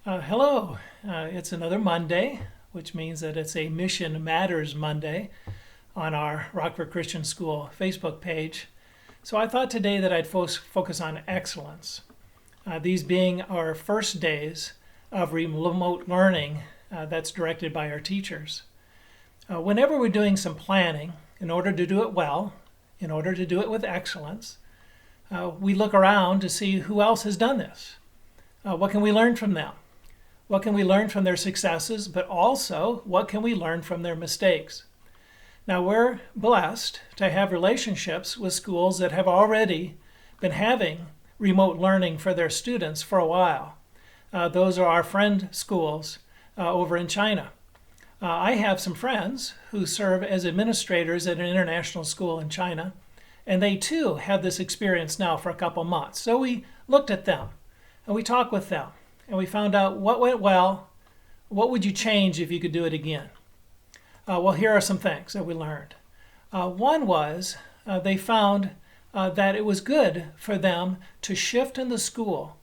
Hello. It's another Monday, which means that it's a Mission Matters Monday on our Rockford Christian School Facebook page. So I thought today that I'd focus on excellence. These being our first days of remote learning that's directed by our teachers. Whenever we're doing some planning, in order to do it well, in order to do it with excellence, we look around to see who else has done this. What can we learn from them? What can we learn from their successes, but also what can we learn from their mistakes? Now, we're blessed to have relationships with schools that have already been having remote learning for their students for a while. Those are our friend schools over in China. I have some friends who serve as administrators at an international school in China, and they too have this experience now for a couple months. So we looked at them and we talked with them. And we found out what went well, what would you change if you could do it again? Well, here are some things that we learned. One was they found that it was good for them to shift in the school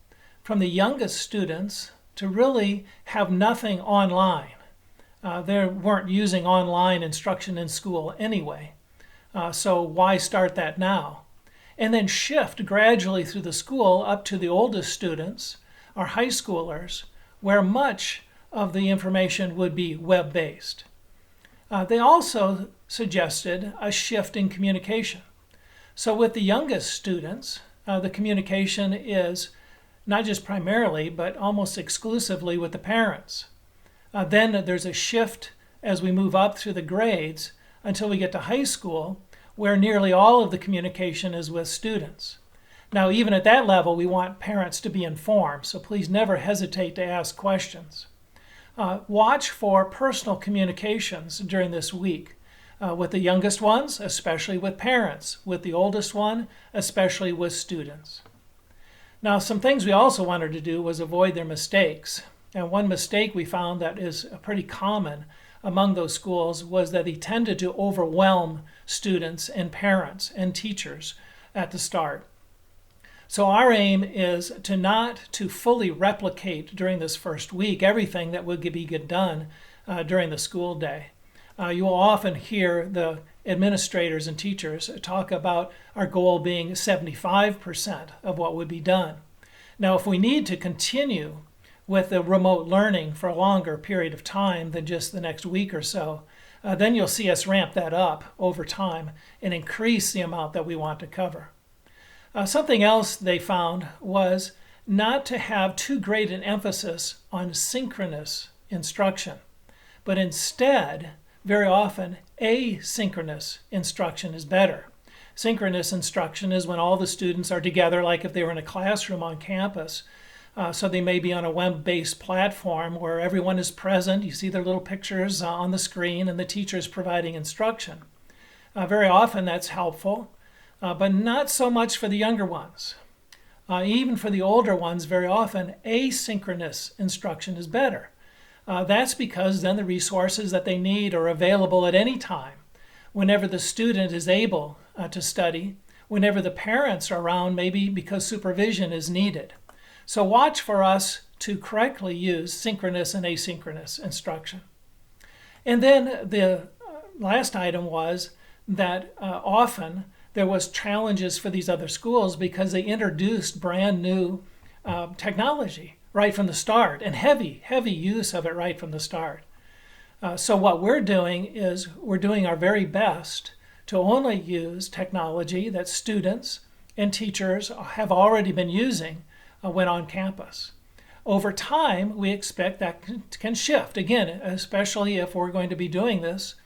from the youngest students to really have nothing online. They weren't using online instruction in school anyway, so why start that now? And then shift gradually through the school up to the oldest students, our high schoolers, where much of the information would be web-based. They also suggested a shift in communication. So with the youngest students, the communication is not just primarily, but almost exclusively with the parents. Then there's a shift as we move up through the grades until we get to high school, where nearly all of the communication is with students. Now, even at that level, we want parents to be informed, so please never hesitate to ask questions. Watch for personal communications during this week with the youngest ones, especially with parents, with the oldest one, especially with students. Now, some things we also wanted to do was avoid their mistakes. And one mistake we found that is pretty common among those schools was that they tended to overwhelm students and parents and teachers at the start. So our aim is to not to fully replicate during this first week everything that would be done during the school day. You will often hear the administrators and teachers talk about our goal being 75% of what would be done. Now, if we need to continue with the remote learning for a longer period of time than just the next week or so, then you'll see us ramp that up over time and increase the amount that we want to cover. Something else they found was not to have too great an emphasis on synchronous instruction, but instead, very often, asynchronous instruction is better. Synchronous instruction is when all the students are together, like if they were in a classroom on campus. So they may be on a web-based platform where everyone is present. You see their little pictures on the screen and the teacher is providing instruction. Very often that's helpful. But not so much for the younger ones. Even for the older ones, very often asynchronous instruction is better. That's because then the resources that they need are available at any time, whenever the student is able to study, whenever the parents are around, maybe because supervision is needed. So watch for us to correctly use synchronous and asynchronous instruction. And then the last item was that often there was challenges for these other schools because they introduced brand new technology right from the start and heavy use of it right from the start. So what we're doing is we're doing our very best to only use technology that students and teachers have already been using when on campus. Over time, we expect that can shift, again, especially if we're going to be doing this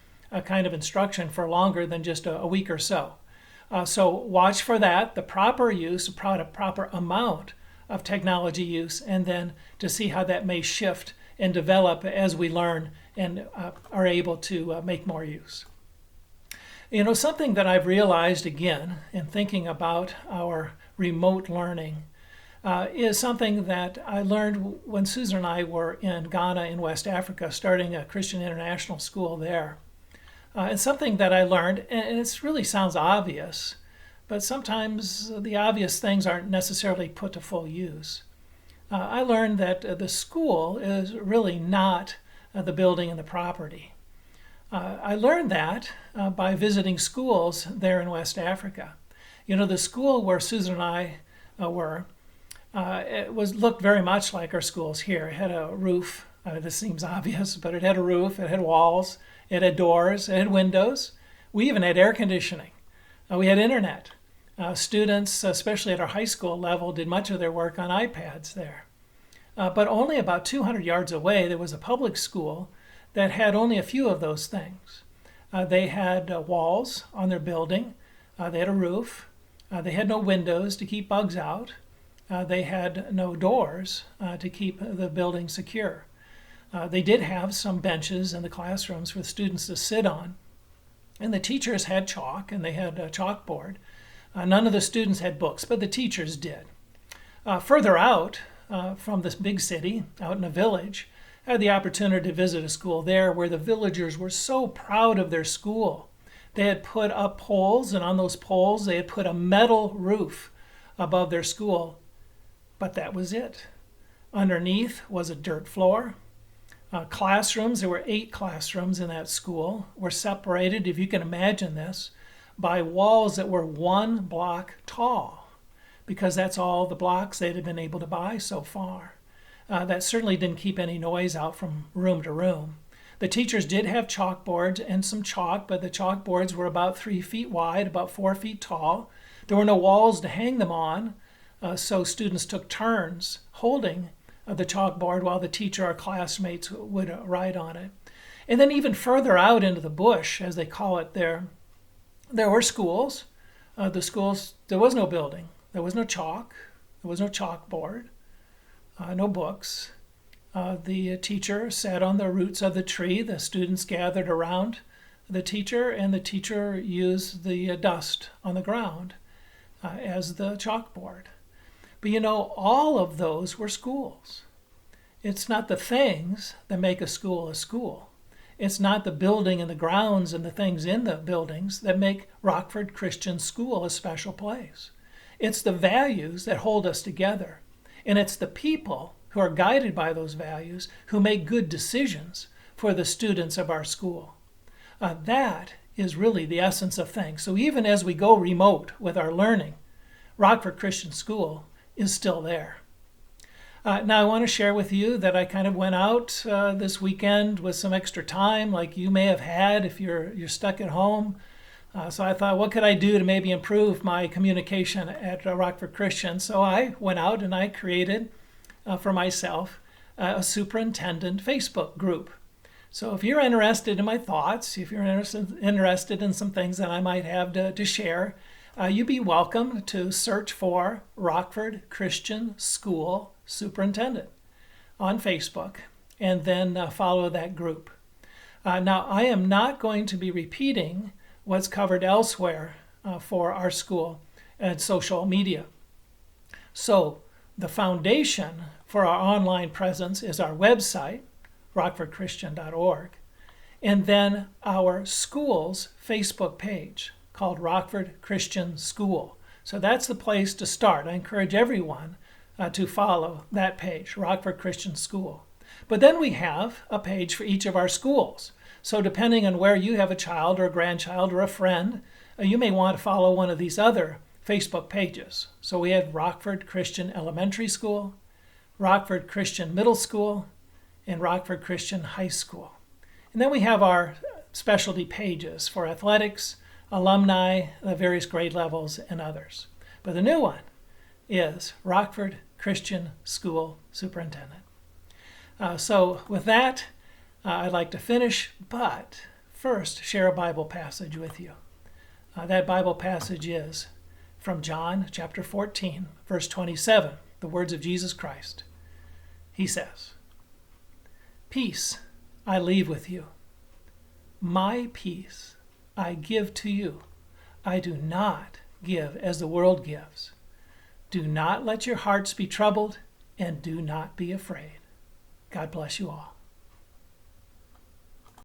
kind of instruction for longer than just a week or so. So watch for that, the proper use, proper amount of technology use, and then to see how that may shift and develop as we learn and are able to make more use. You know, something that I've realized again in thinking about our remote learning is something that I learned when Susan and I were in Ghana in West Africa, starting a Christian international school there. And something that I learned, and it really sounds obvious, but sometimes the obvious things aren't necessarily put to full use. I learned that the school is really not the building and the property. I learned that by visiting schools there in West Africa. You know, the school where Susan and I were, it looked very much like our schools here. It had a roof. This seems obvious, but it had a roof, it had walls, it had doors, it had windows. We even had air conditioning. We had internet. Students, especially at our high school level, did much of their work on iPads there. But only about 200 yards away, there was a public school that had only a few of those things. They had walls on their building. They had a roof. They had no windows to keep bugs out. They had no doors to keep the building secure. They did have some benches in the classrooms for the students to sit on. And the teachers had chalk, and they had a chalkboard. None of the students had books, but the teachers did. Further out from this big city, out in a village, I had the opportunity to visit a school there where the villagers were so proud of their school. They had put up poles, and on those poles they had put a metal roof above their school. But that was it. Underneath was a dirt floor. Classrooms, there were 8 classrooms in that school, were separated, if you can imagine this, by walls that were 1 block tall, because that's all the blocks they'd have been able to buy so far. That certainly didn't keep any noise out from room to room. The teachers did have chalkboards and some chalk, but the chalkboards were about 3 feet wide, about 4 feet tall. There were no walls to hang them on, so students took turns holding the chalkboard while the teacher or classmates would write on it. And then even further out into the bush, as they call it there were schools. The schools, there was no building. There was no chalk. There was no chalkboard. No books. The teacher sat on the roots of the tree. The students gathered around the teacher, and the teacher used the dust on the ground as the chalkboard. But you know, all of those were schools. It's not the things that make a school a school. It's not the building and the grounds and the things in the buildings that make Rockford Christian School a special place. It's the values that hold us together. And it's the people who are guided by those values who make good decisions for the students of our school. That is really the essence of things. So even as we go remote with our learning, Rockford Christian School is still there. Now I want to share with you that I kind of went out this weekend with some extra time like you may have had if you're stuck at home. So I thought, what could I do to maybe improve my communication at Rockford Christian? So I went out and I created for myself a superintendent Facebook group. So if you're interested in my thoughts, if you're interested in some things that I might have to share, you'd be welcome to search for Rockford Christian School Superintendent on Facebook and then follow that group. Now, I am not going to be repeating what's covered elsewhere for our school and social media. So the foundation for our online presence is our website, rockfordchristian.org, and then our school's Facebook page called Rockford Christian School. So that's the place to start. I encourage everyone to follow that page, Rockford Christian School. But then we have a page for each of our schools. So depending on where you have a child or a grandchild or a friend, you may want to follow one of these other Facebook pages. So we have Rockford Christian Elementary School, Rockford Christian Middle School, and Rockford Christian High School. And then we have our specialty pages for athletics, alumni, the various grade levels, and others. But the new one is Rockford Christian School Superintendent. So with that, I'd like to finish, but first share a Bible passage with you. That Bible passage is from John chapter 14, verse 27, the words of Jesus Christ. He says, "Peace I leave with you. My peace I give to you. I do not give as the world gives. Do not let your hearts be troubled, and do not be afraid." God bless you all.